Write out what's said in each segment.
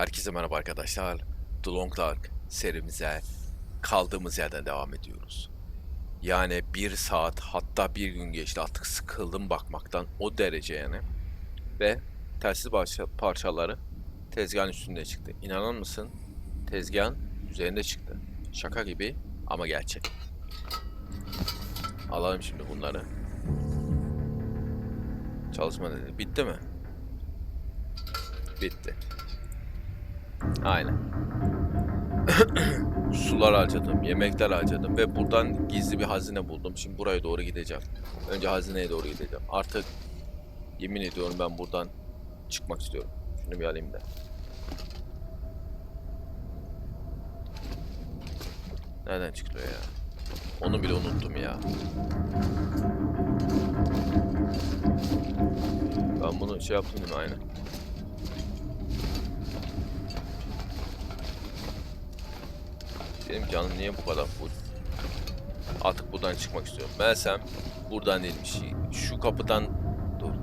Herkese merhaba arkadaşlar. The Long Dark serimize kaldığımız yerden devam ediyoruz. Yani bir saat hatta bir gün geçti, artık sıkıldım bakmaktan, o derece yani. Ve telsiz parçaları tezgahın üstünde çıktı. İnanır mısın? Tezgahın üzerinde çıktı. Şaka gibi ama gerçek. Alalım şimdi bunları. Çalışma dedi. Bitti mi? Bitti. Aynen. Sular harcadım, yemekler harcadım ve buradan gizli bir hazine buldum. Şimdi buraya doğru gideceğim. Önce hazineye doğru gideceğim. Artık yemin ediyorum ben buradan çıkmak istiyorum. Şunu bir alayım da. Nereden çıkıyor ya? Onu bile unuttum ya. Ben bunu şey yaptım değil mi? Aynen. Benim canım niye bu kadar full? Artık buradan çıkmak istiyorum. Meğersem buradan değilmiş. Şu kapıdan... Dur.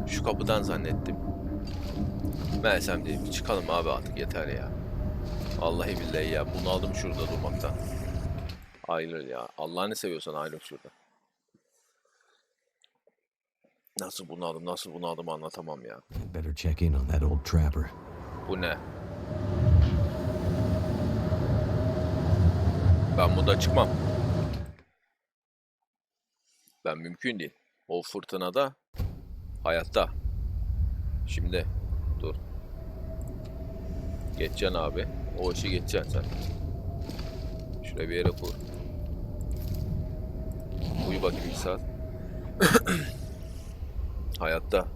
Şu kapıdan zannettim. Meğersem değilmiş. Çıkalım abi artık, yeter ya. Vallahi billahi ya. Bunaldım şurada durmaktan. Ayrıl ya. Allah'ını seviyorsan ayrıl şurada. Nasıl bunaldım anlatamam ya. Better check in on that old trapper. Bu ne? Ben burada çıkmam. Ben mümkün değil. O fırtınada hayatta. Şimdi dur. Geçeceksin abi. O işi geçeceksin sen. Şuraya bir yere kur. Uyu bakayım bir saat. Hayatta.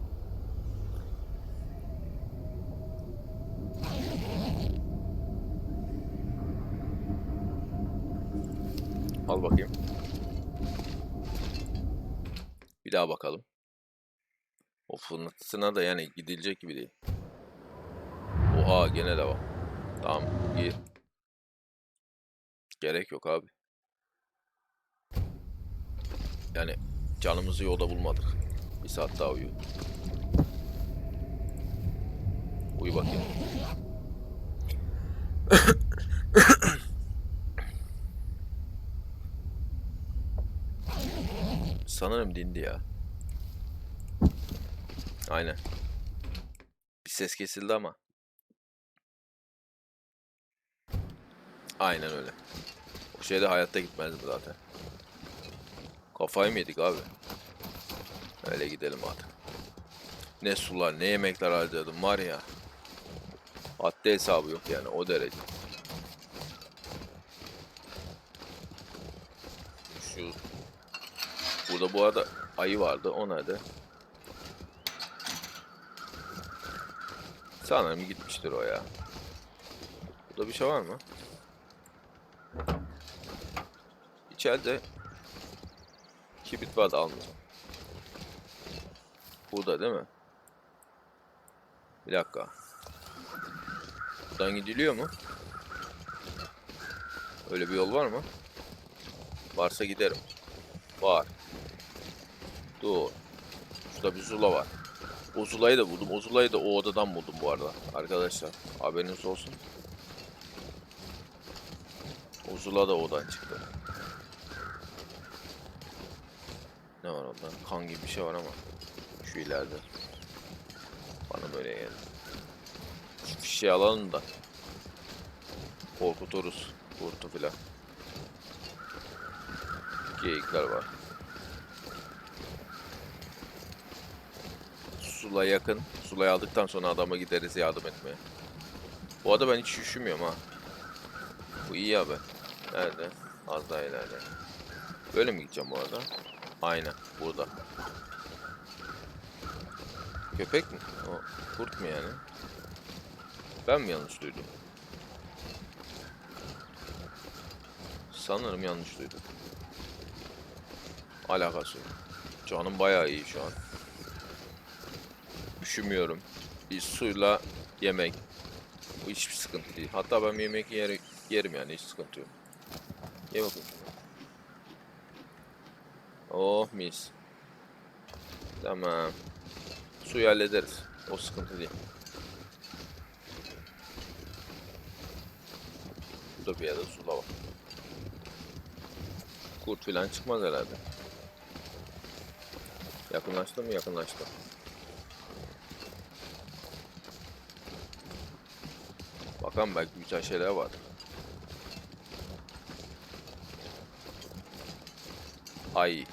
Al bakayım. Bir daha bakalım. O fırtına da yani gidilecek gibi değil. Oha, gene devam. Tamam, iyi. Gerek yok abi. Yani canımızı yolda bulmadık. Bir saat daha uyu. Uyu bakayım. Sanırım dindi ya. Aynen. Bir ses kesildi ama. Aynen öyle. O şeyde hayatta gitmezdim zaten. Kafayı mı yedik abi? Öyle gidelim artık. Ne sular, ne yemekler harcadım var ya. Haddi hesabı yok yani, o derece. Şu burada bu arada ayı vardı, o nerede? Sanırım gitmiştir o ya. Burada bir şey var mı? İçeride kibrit vardı, almayacağım. Burada değil mi? Bir dakika. Buradan gidiliyor mu? Öyle bir yol var mı? Varsa giderim. Var. Dur. Şurada bir zula var. O zulayı da buldum. O zulayı da o odadan buldum bu arada. Arkadaşlar haberiniz olsun. O zula da odadan çıktı. Ne var orada? Kan gibi bir şey var ama. Şu ileride. Bana böyle geldi. Şu fişeği alalım da. Korkuturuz. Kurtu filan. Geyikler var. Sula yakın. Sulayı aldıktan sonra adama gideriz yardım etmeye. Bu arada ben hiç üşümüyorum ha. Bu iyi abi. Nerede? Az daha ileride. Böyle mi gideceğim bu arada? Aynen. Burada. Köpek mi? O kurt mu yani? Ben mi yanlış duydum? Sanırım yanlış duydum. Alakası yok. Canım bayağı iyi şu an. Üşümüyorum. Bir suyla yemek. Bu hiçbir sıkıntı değil. Hatta ben yemek yerim yani, hiç sıkıntı yok. Ye bakayım. Oh mis. Tamam. Suyu hallederiz. O sıkıntı değil. Şurada bir yerde sula var. Kurt filan çıkmaz herhalde. Yakınlaştı mı? Yakınlaştı. Bakalım belki güzel şeyler var. Ay.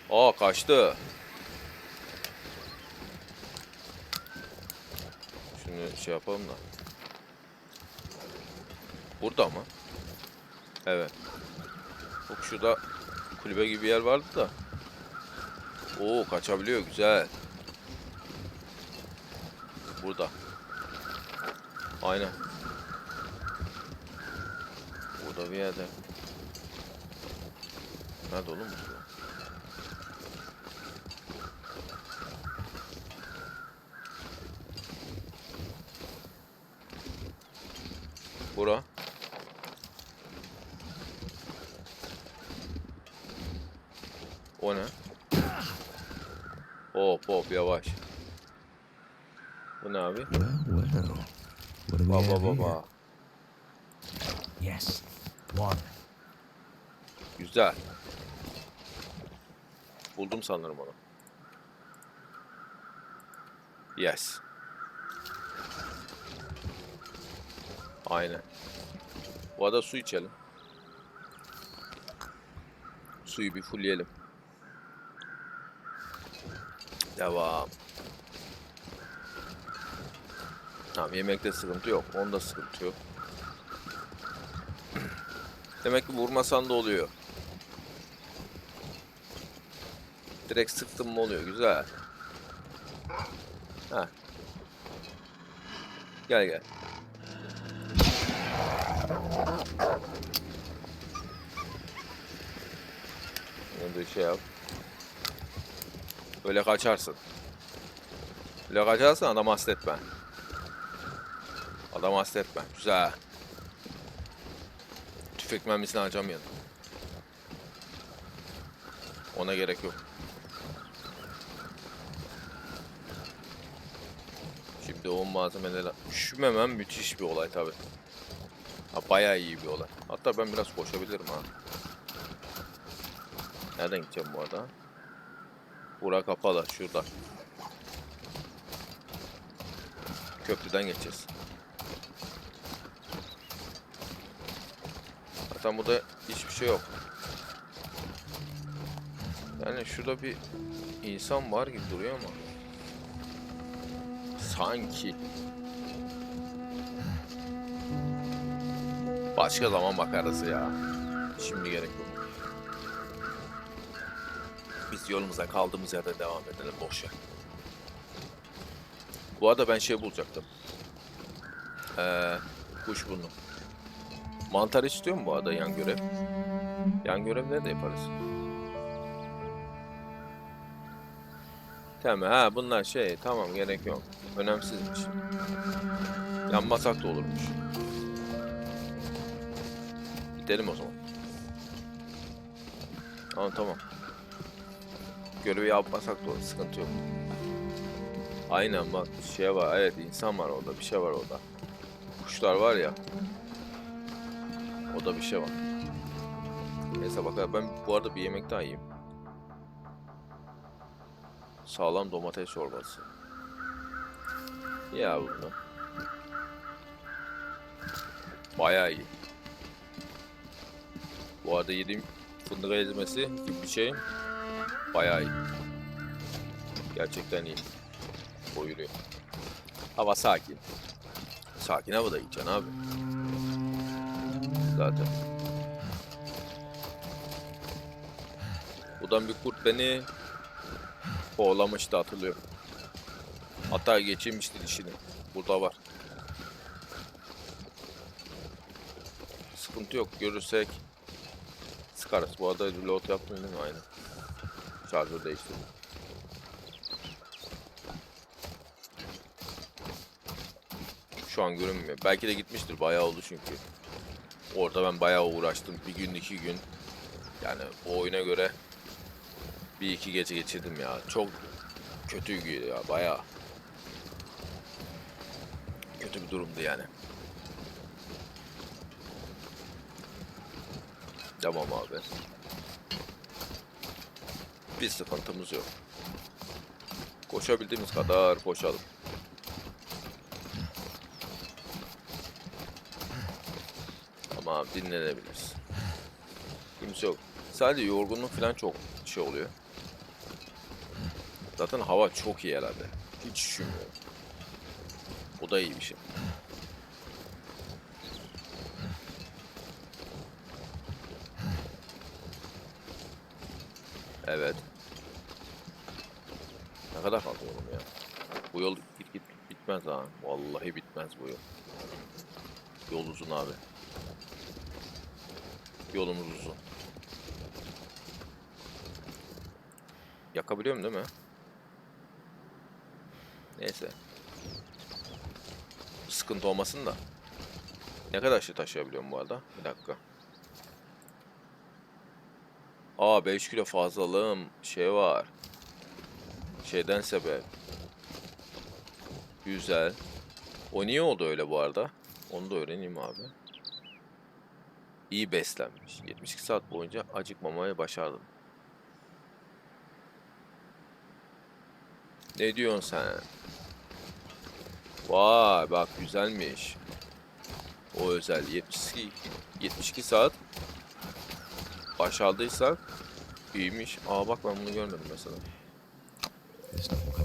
Aa, kaçtı. Şunu şey yapalım da. Burada mı? Evet. Bak şurada kulübe gibi bir yer vardı da. Oo, kaçabiliyor, güzel. Burada. Aynen. Burada bir yerde. Nerede oğlum bu? Bura. O ne? Hop hop, yavaş. Bu ne abi? Well, well. What do we Baba have here? baba. Yes. Water. Güzel. Buldum sanırım onu. Yes. Aynen. Bu arada su içelim. Suyu bir fullleyelim. Devam. Tamam, yemekte sıkıntı yok. Onda sıkıntı yok. Demek ki vurmasan da oluyor. Direkt sıktım mı oluyor. Güzel. Heh. Gel gel. Bunu bir şey yap. Böyle kaçarsın. Böyle kaçarsın, adam hasretme. Adam hasretme. Güzel. Tüfek mermisini harcamayalım. Ona gerek yok. Şimdi o malzemeleri üşümemem müthiş bir olay tabi. Ha, bayağı iyi bir olay. Hatta ben biraz koşabilirim ha. Nereden gideceğim bu arada? Bura kapalı, şurada. Köprüden geçeceğiz. Zaten burada hiçbir şey yok. Yani şurada bir insan var gibi duruyor ama. Sanki. Başka zaman bakarız ya. Şimdi gerek yok. Biz yolumuza kaldığımız yerde devam edelim, boş ver. Bu arada ben şey bulacaktım. Kuşburnu. Mantar istiyor mu bu arada yan görev? Yan görevleri de yaparız. Tamam, ha bunlar şey, tamam, gerek yok. Önemsizmiş. Yanmasak da olurmuş. Gidelim o zaman. Tamam. Görevi yapmasak da olur, sıkıntı yok. Aynen bak, şey var, evet, insan var orada, bir şey var orada. Kuşlar var ya. O da bir şey var. Neyse bakalım, ben bu arada bir yemek daha yiyeyim. Sağlam domates çorbası. Ya bunu. Bayağı iyi. Bu arada yediğim fındık ezmesi gibi bir şey. Bayağı iyi. Gerçekten iyi. Doyuruyor. Hava sakin. Sakin havada yiyeceksin abi. Zaten. Buradan bir kurt beni kovalamıştı, hatırlıyorum. Hatta geçirmişti dişini. Burada var. Sıkıntı yok. Görürsek sıkarız. Bu arada reload yaptım değil mi? Aynen. Şarjör değiştirdim. Şu an görünmüyor. Belki de gitmiştir. Bayağı oldu çünkü. Orada ben bayağı uğraştım. Bir gün, 2 gün. Yani o oyuna göre bir iki gece geçirdim ya. kötüydü ya, bayağı kötü bir durumdu yani. Tamam abi. Bir sıkıntımız yok. Koşabildiğimiz kadar koşalım. Tamam, dinlenebiliriz. Kimse yok. Sadece yorgunluk falan çok şey oluyor. Zaten hava çok iyi herhalde. Hiç üşümüyorum. O da iyi bir şey. Evet. Ne kadar kaldı yolum ya? Bu yol git bitmez ha. Vallahi bitmez bu yol. Yol uzun abi. Yolumuz uzun. Yakabiliyorum değil mi? Neyse. Sıkıntı olmasın da. Ne kadar şey taşıyabiliyorum bu arada? Bir dakika. 5 kilo fazlalığım şey var. Şeyden sebep. Güzel. O niye oldu öyle bu arada? Onu da öğreneyim abi. İyi beslenmiş. 72 saat boyunca acıkmamayı başardım. Ne diyorsun sen? Vay bak, güzelmiş. O özel 72 saat başardıysak iyiymiş. Bak, ben bunu görmedim mesela.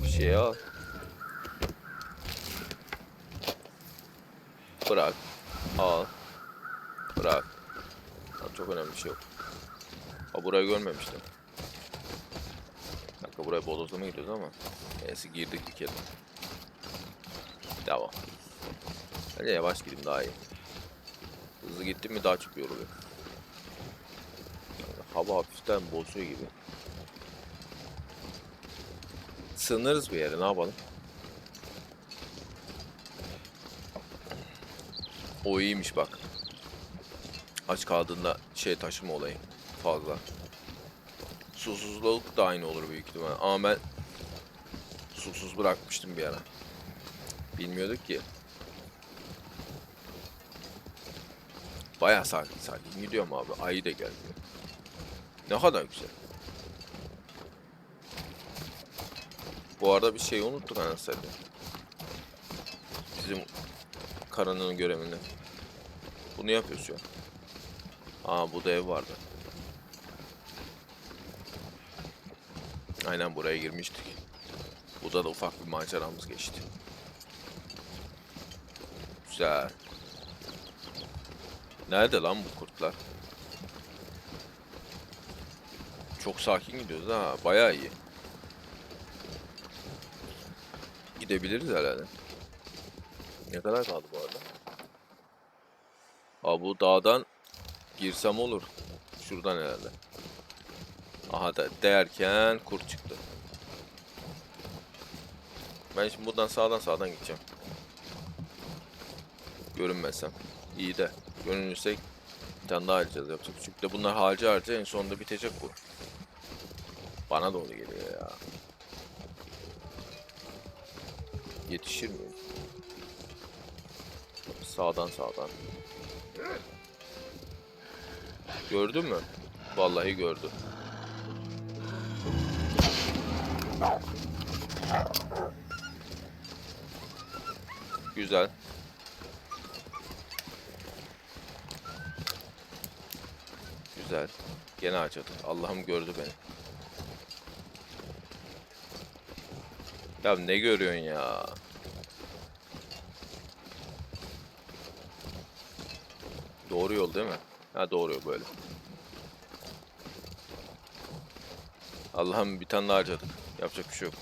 Bir şey al. Bırak. Al. Bırak. Çok önemli bir şey yok. Burayı görmemiştim. Dakika, buraya bodozlama gidiyoruz ama. Neyse, girdik bir kere. Devam. Hadi yavaş gideyim, daha iyi. Hızlı gittim mi daha çok yoruluyor. Hava hafiften bozuyor gibi. Sığınırız bir yere, ne yapalım? O iyiymiş bak. Aç kaldığında şey taşıma olayı fazla. Susuzluk da aynı olur büyük ihtimal. Ama ben susuz bırakmıştım bir ara. Bilmiyorduk ki. Bayağı sakin sakin gidiyorum abi. Ayı da gelmiyor. Ne kadar güzel. Bu arada bir şey unuttuk anasını. Bizim karının görevini. Bunu yapıyoruz şu an. Bu da ev vardı. Aynen, buraya girmiştik. Burada da ufak bir maceramız geçti. Güzel. Nerede lan bu kurtlar? Çok sakin gidiyoruz ha. Bayağı iyi. Gidebiliriz herhalde. Ne kadar kaldı bu arada? Bu dağdan girsem olur. Şuradan herhalde. Aha da derken kurt çıktı. Ben şimdi buradan sağdan gideceğim. Görünmezsem. İyi de. Görünürsek bir tane daha harcayacağız, yapacak. Çünkü de bunlar harca en sonunda bitecek bu. Bana doğru geliyor ya. Yetişir mi? Sağdan. Gördün mü? Vallahi gördü. Güzel. Güzel. Gene acıdı. Allah'ım gördü beni. Ya ne görüyorsun ya? Doğru yol değil mi? Ha, doğru yol böyle. Allah'ım bir tane daha harcadık. Yapacak bir şey yok.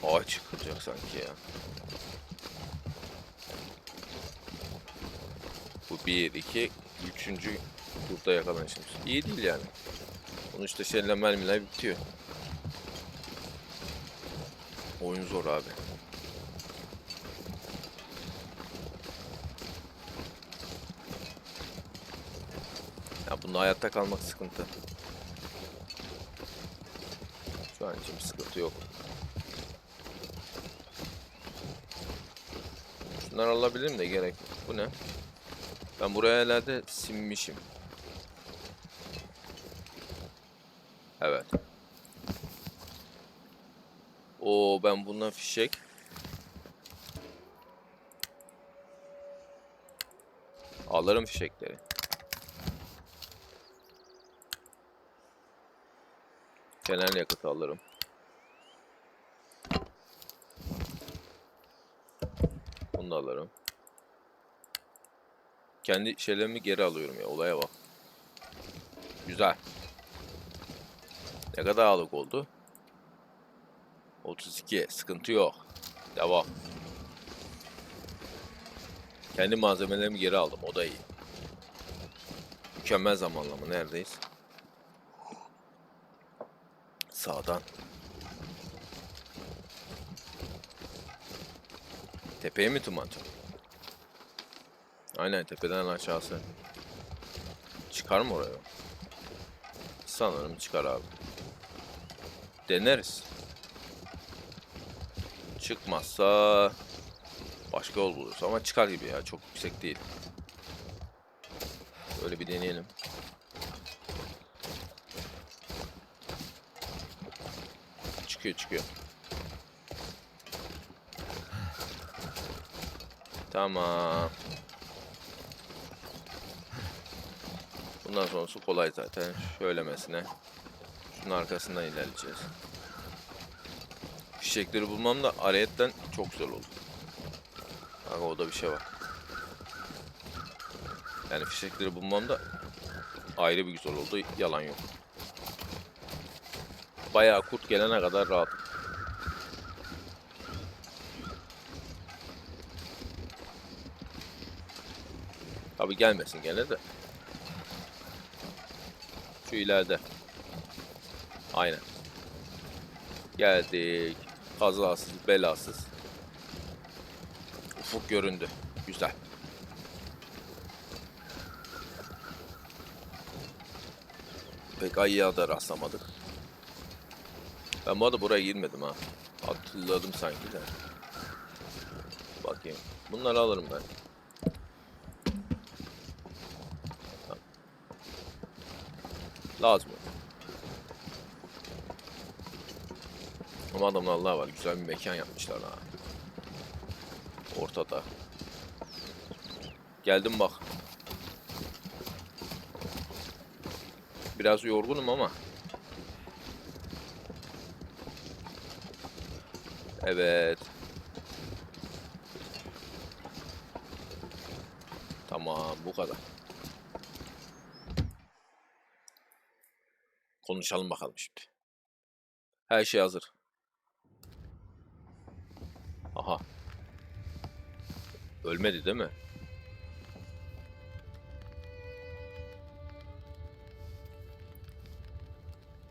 Ağaç kıracak sanki ya. Bu 1, 2, 3. Burada yakalanışımız. İyi değil yani. Sonuçta şeyle mermiler bitiyor. Oyun zor abi. Ya bunda hayatta kalmak sıkıntı. Şu an için bir sıkıntı yok. Şunları alabilirim de gerek yok. Bu ne? Ben buraya herhalde sinmişim. Evet. Oo, ben bundan fişek. Alırım fişekleri. Fener yakıtı alırım. Bunu da alırım. Kendi şeylerimi geri alıyorum ya. Olaya bak. Güzel. Ne kadar ağırlık oldu? 32. Sıkıntı yok. Devam. Kendi malzemelerimi geri aldım. O da iyi. Mükemmel zamanlama. Neredeyiz? Sağdan. Tepeye mi tırmanacağım? Aynen, tepeden aşağısı. Çıkar mı oraya? Sanırım çıkar abi. Deneriz. Çıkmazsa başka yol buluruz ama çıkar gibi ya, çok yüksek değil. Öyle bir deneyelim. Çıkıyor. Tamam. Bundan sonrası kolay zaten. Şöylemesine. Şunun arkasından ilerleyeceğiz. Fişekleri bulmam da ayetten çok zor oldu. Bak, orada bir şey var. Yani fişekleri bulmam da ayrı bir güzel oldu. Yalan yok. Bayağı kurt gelene kadar rahat. Tabi gelmesin gene de. Şu ileride. Aynen. Geldik. Kazasız, belasız. Ufuk göründü. Güzel. Pek ayıya da rastlamadık. Ben bu arada buraya girmedim ha. Hatırladım sanki de. Bakayım. Bunları alırım ben. Tamam. Lazım. Ama adamlar Allah var. Güzel bir mekan yapmışlar ha. Ortada. Geldim bak. Biraz yorgunum ama. Evet. Tamam, bu kadar. Konuşalım bakalım şimdi. Her şey hazır. Aha. Ölmedi değil mi?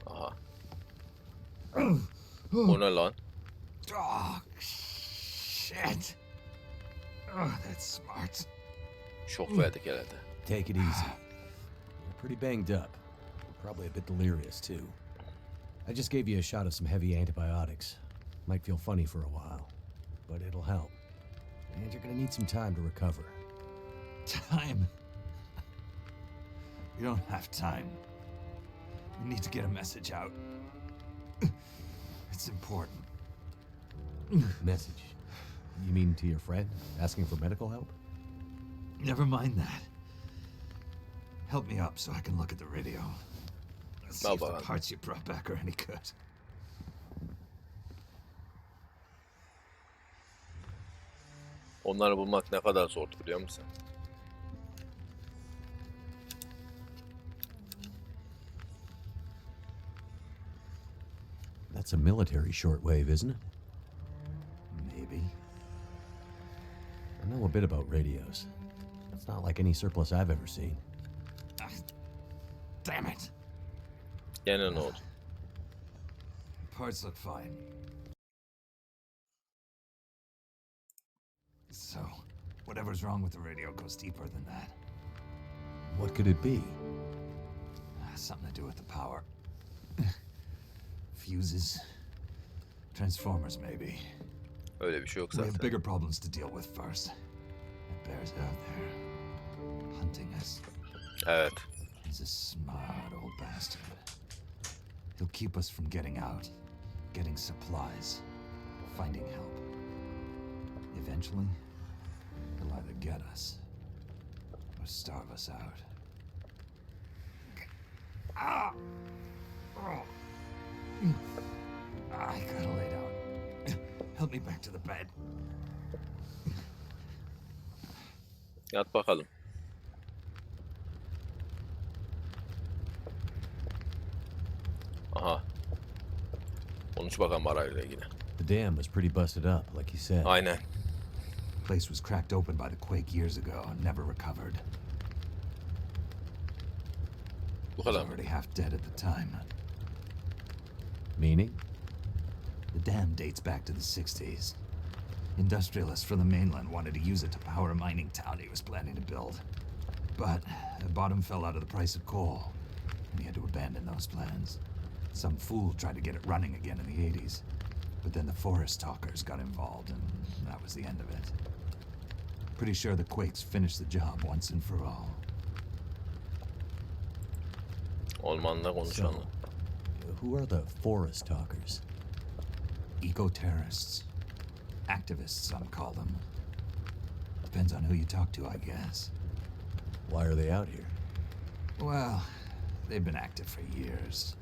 Aha. O ne lan? Oh, shit. Oh, that's smart. Şok verdik herhalde. Take it easy. You're pretty banged up. You're probably a bit delirious, too. I just gave you a shot of some heavy antibiotics. Might feel funny for a while, but it'll help. And you're gonna need some time to recover. Time? We don't have time. We need to get a message out. It's important. Message? You mean to your friend, asking for medical help? Never mind that. Help me up so I can look at the radio. Let's see if the parts you brought back are any good. Onları bulmak ne kadar zordu biliyor musun? That's a military shortwave, isn't it? Maybe. I know a bit about radios. It's not like any surplus I've ever seen. Ah, damn it. Gene ne oldu? Parts look fine. So, whatever's wrong with the radio goes deeper than that. What could it be? Something to do with the power. fuses. Transformers, maybe. Öyle bir şey yok We have zaten. bigger problems to deal with first. That bear's out there, hunting us. Evet. He's a smart old bastard. He'll keep us from getting out, getting supplies, finding help. Eventually, he'll either get us or starve us out. I gotta lay down. Help me back to the bed. Yat bakalım. Aha. Konuş bakalım arayla ilgili. The dam was pretty busted up, like you said. Aynen. Place was cracked open by the quake years ago and never recovered. Bu I was kadar mı? already half dead at the time. Meaning? The dam dates back to the 60s. Industrialists from the mainland wanted to use it to power a mining town he was planning to build. But the bottom fell out of the price of coal, and he had to abandon those plans. Some fool tried to get it running again in the 80s, but then the forest talkers got involved, and that was the end of it. Pretty sure the quakes finished the job once and for all. Ormanda konuşanlar. So, who are the forest talkers? Eco-terrorists. Activists, some call them. Depends on who you talk to, I guess. Why are they out here? Well, they've been active for years.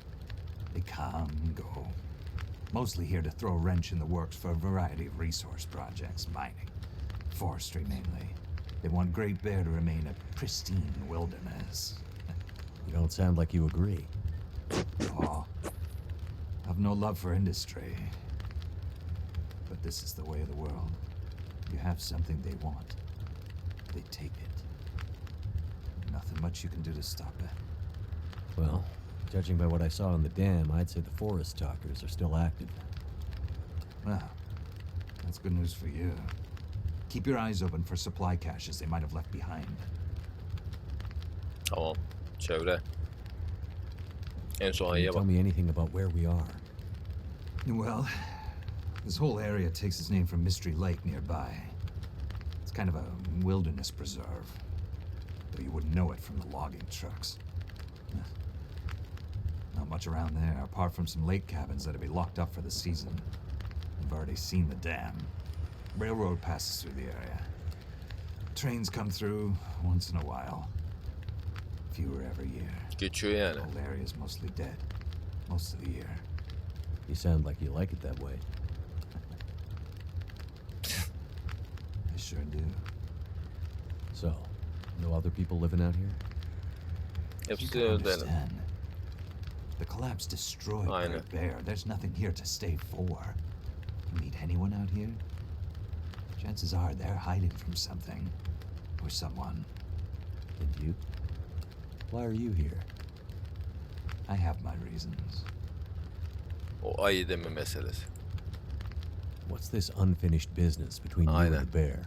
They come and go. Mostly here to throw a wrench in the works for a variety of resource projects, mining, forestry mainly. They want Great Bear to remain a pristine wilderness. You don't sound like you agree. Oh, I've no love for industry. But this is the way of the world. You have something they want, they take it. Nothing much you can do to stop it. Well, judging by what I saw on the dam, I'd say the forest talkers are still active. Well, that's good news for you. Keep your eyes open for supply caches they might have left behind. Tamam. Çevre. En son Can you ayıya tell bak. me anything about where we are? Well, this whole area takes its name from Mystery Lake nearby. It's kind of a wilderness preserve, though you wouldn't know it from the logging trucks. Not much around there, apart from some lake cabins that'll be locked up for the season. You've already seen the dam. Railroad passes through the area. Trains come through once in a while. Fewer every year. Geçiyor yani. The whole area's mostly dead. Most of the year. You sound like you like it that way. I sure do. So, no other people living out here? You Hepsi can öyle. understand. The collapse destroyed Aynen. Great Bear. There's nothing here to stay for. You meet anyone out here? Chances are they're hiding from something. Or someone. And you? Why are you here? I have my reasons. O ayı deme meselesi. What's this unfinished business between you Aynen. and the bear?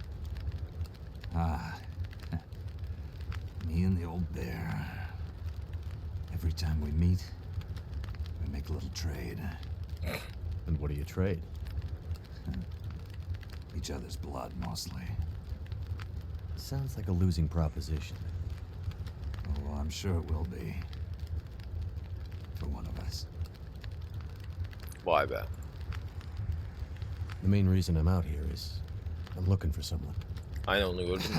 Ah. Me and the old bear. Every time we meet, we make a little trade. And what do you trade? Each other's blood, mostly. Sounds like a losing proposition. Oh, I'm sure it will be. For one of us. Vay be. The main reason I'm out here is I'm looking for someone. Aynen onu gördüm.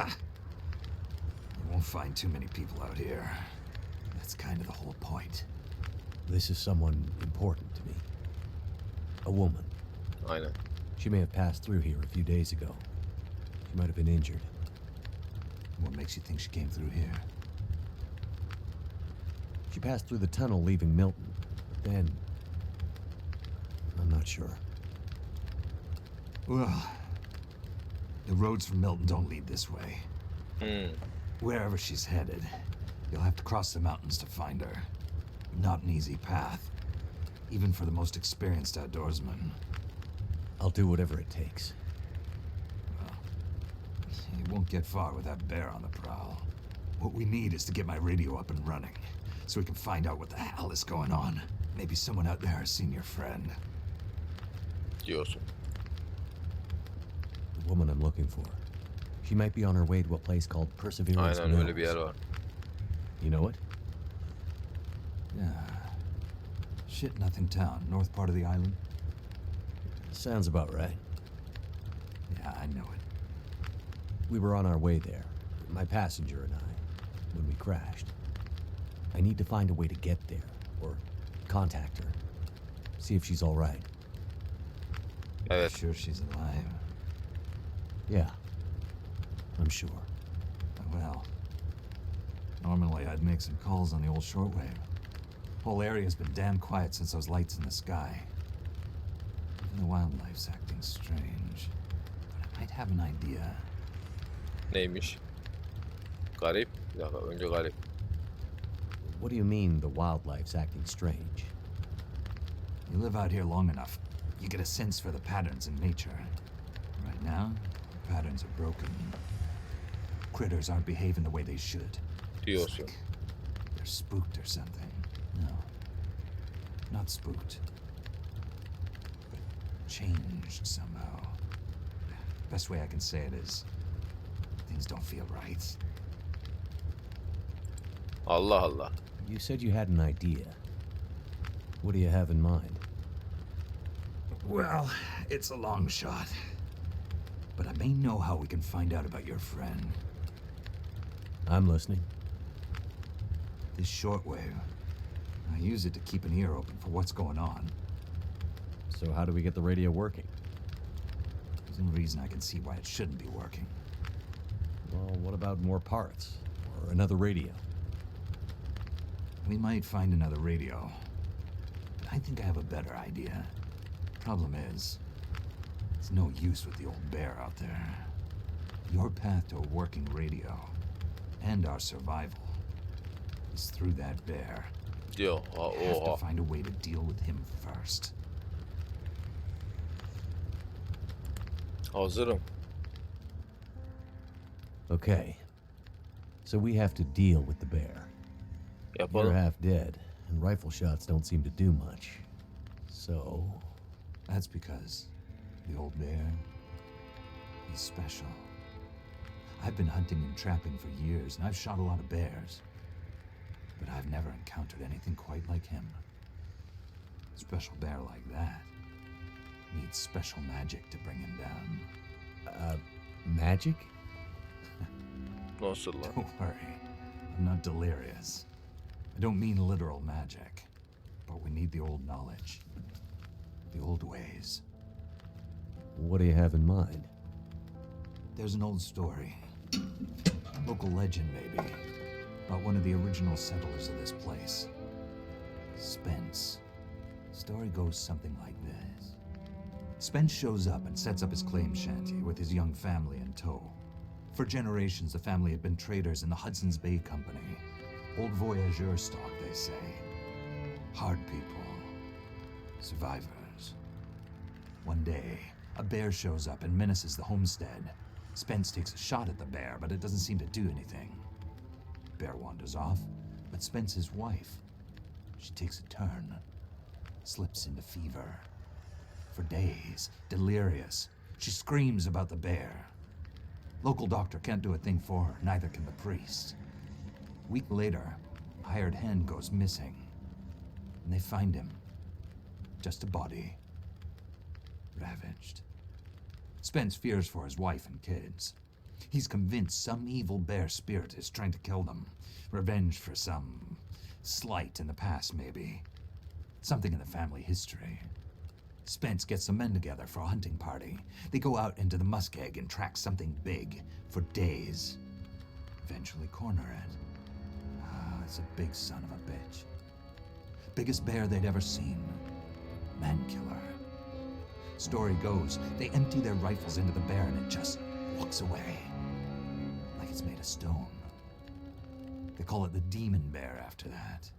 You won't find too many people out here. That's kind of the whole point. This is someone important to me. A woman. Aynen. She may have passed through here a few days ago. She might have been injured. What makes you think she came through here? She passed through the tunnel leaving Milton. But then... I'm not sure. Well, the roads from Milton don't lead this way. Hmm. Wherever she's headed, you'll have to cross the mountains to find her. Not an easy path, even for the most experienced outdoorsman. I'll do whatever it takes. You won't get far with that bear on the prowl. What we need is to get my radio up and running, so we can find out what the hell is going on. Maybe someone out there has seen your friend. Diyorsun. The woman I'm looking for. She might be on her way to a place called Perseverance Aynen öyle bir yer Mills. var. You know it? Yeah. Shit Nothing Town, north part of the island. Sounds about right. Yeah, I know it. We were on our way there, my passenger and I, when we crashed. I need to find a way to get there, or contact her. See if she's all right. Evet. Sure she's alive. Yeah, I'm sure. Well, normally I'd make some calls on the old shortwave. Whole area's been damn quiet since those lights in the sky. Even the wildlife's acting strange. But I might have an idea. Neymiş? Garip. Bir dakika, önce garip. What do you mean the wildlife's acting strange? You live out here long enough, you get a sense for the patterns in nature. Right now, the patterns are broken. Critters aren't behaving the way they should. It's Diyorsun. like they're spooked or something. No, not spooked. But changed somehow. Best way I can say it is, things don't feel right. Allah Allah. You said you had an idea. What do you have in mind? Well, it's a long shot. But I may know how we can find out about your friend. I'm listening. This shortwave, I use it to keep an ear open for what's going on. So how do we get the radio working? There's no reason I can see why it shouldn't be working. Well, what about more parts? Or another radio? We might find another radio. But I think I have a better idea. Problem is, it's no use with the old bear out there. Your path to a working radio, and our survival, is through that bear. Diyor. We have to Oha. find a way to deal with him first. Hazırım. Okay. So we have to deal with the bear. You're Yapalım. half dead, and rifle shots don't seem to do much. So, That's because the old bear, he's special. I've been hunting and trapping for years, and I've shot a lot of bears. But I've never encountered anything quite like him. Special bear like that needs special magic to bring him down. magic? Nasıl lan? Don't worry, I'm not delirious. I don't mean literal magic, but we need the old knowledge, the old ways. What do you have in mind? There's an old story, local legend maybe, about one of the original settlers of this place. Spence. Story goes something like this. Spence shows up and sets up his claim shanty with his young family in tow. For generations, the family had been traders in the Hudson's Bay Company. Old voyageur stock, they say. Hard people. Survivors. One day, a bear shows up and menaces the homestead. Spence takes a shot at the bear, but it doesn't seem to do anything. Bear wanders off, but Spence's wife, she takes a turn. Slips into fever. For days, delirious, she screams about the bear. Local doctor can't do a thing for her, neither can the priest. A week later, a hired hand goes missing. And they find him. Just a body. Ravaged. Spence fears for his wife and kids. He's convinced some evil bear spirit is trying to kill them. Revenge for some slight in the past, maybe. Something in the family history. Spence gets some men together for a hunting party. They go out into the muskeg and track something big for days. Eventually corner it. Ah, it's a big son of a bitch. Biggest bear they'd ever seen. Man killer. Story goes, they empty their rifles into the bear and it just walks away. Like it's made of stone. They call it the demon bear after that.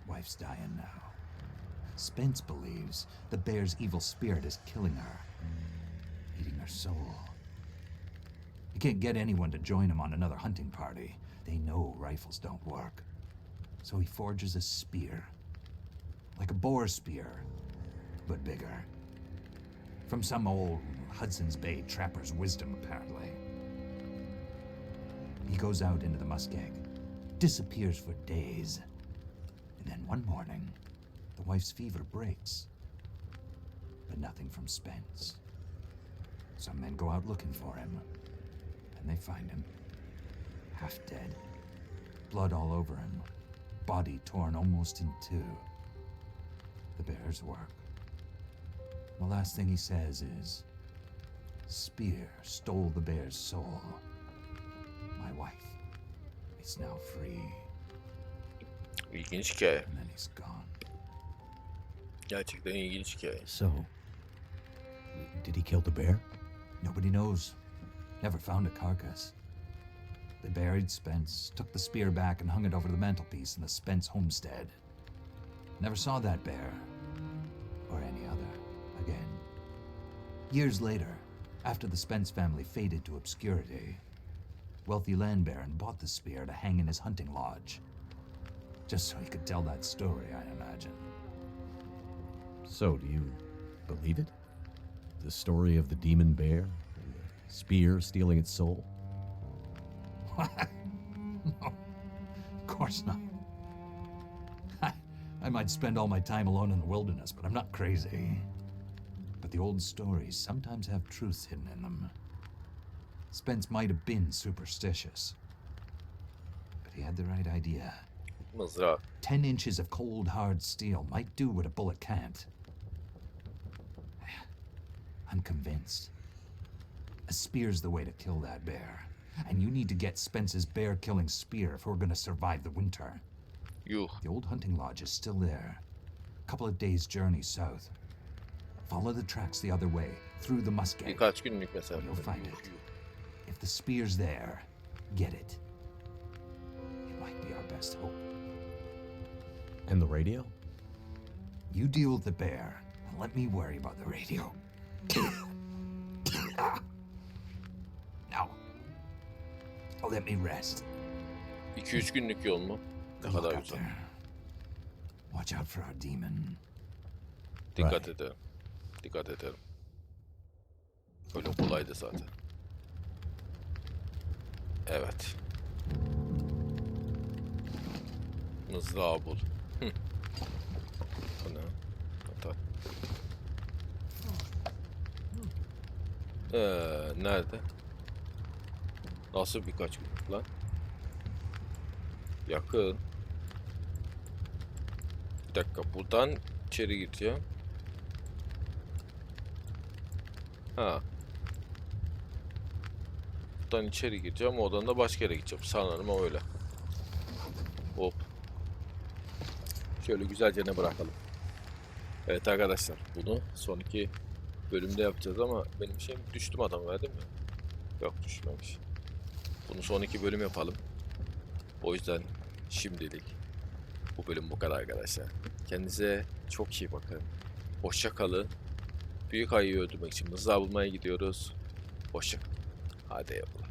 Wife's dying now. Spence believes the bear's evil spirit is killing her, eating her soul. He can't get anyone to join him on another hunting party. They know rifles don't work. So he forges a spear. like a boar spear, but bigger. From some old Hudson's Bay trapper's wisdom, apparently. He goes out into the muskeg, disappears for days, and then one morning, the wife's fever breaks. But nothing from Spence. Some men go out looking for him, and they find him, half dead, blood all over him, body torn almost in two. The bear's work. The last thing he says is, "Spear stole the bear's soul. My wife is now free." İlginç hikaye. And then he's gone. Gerçekten ilginç hikaye. So, did he kill the bear? Nobody knows. Never found a carcass. They buried Spence, took the spear back and hung it over the mantelpiece in the Spence homestead. Never saw that bear, or any other, again. Years later, after the Spence family faded to obscurity, wealthy land baron bought the spear to hang in his hunting lodge. Just so he could tell that story, I imagine. So, do you believe it? The story of the demon bear and the spear stealing its soul? What? No, of course not. I might spend all my time alone in the wilderness, but I'm not crazy. But the old stories sometimes have truths hidden in them. Spence might have been superstitious, but he had the right idea. Mızrak. 10 inches of cold, hard steel might do what a bullet can't. I'm convinced. A spear's the way to kill that bear. And you need to get Spence's bear-killing spear if we're gonna survive the winter. Yuh. The old hunting lodge is still there. A couple of days' journey south. Follow the tracks the other way, through the muskeg. Birkaç günlük mesela. You'll find it. If the spear's there, get it. It might be our best hope. And the radio? You deal with the bear, and let me worry about the radio. Now, let me rest. 2-3 günlük yol mu? Ne Good luck kadar out güzel. there. Watch out for our demon. Dikkat ederim. Dikkat ederim. Öyle kolaydı zaten. Evet. Mızrağı bul. Hı. Bu ne? Hata. Nerede? Nasıl birkaç gün lan? Yakın. Bir dakika, buradan içeri gireceğim. Ha. Buradan içeri gireceğim, oradan da başka yere gideceğim. Sanırım o öyle. Hop. Şöyle güzelce ne bırakalım. Evet arkadaşlar, bunu son 2 bölümde yapacağız ama benim şeyim düştü mü adam, verdim mi? Yok, düşmemiş. Bunu son 2 bölüm yapalım. O yüzden şimdilik bu bölüm bu kadar arkadaşlar. Kendinize çok iyi bakın. Hoşça kalın. Büyük ayıyı öldürmek için mızrağı bulmaya gidiyoruz. Hoşça kalın. Hadi eyvallah.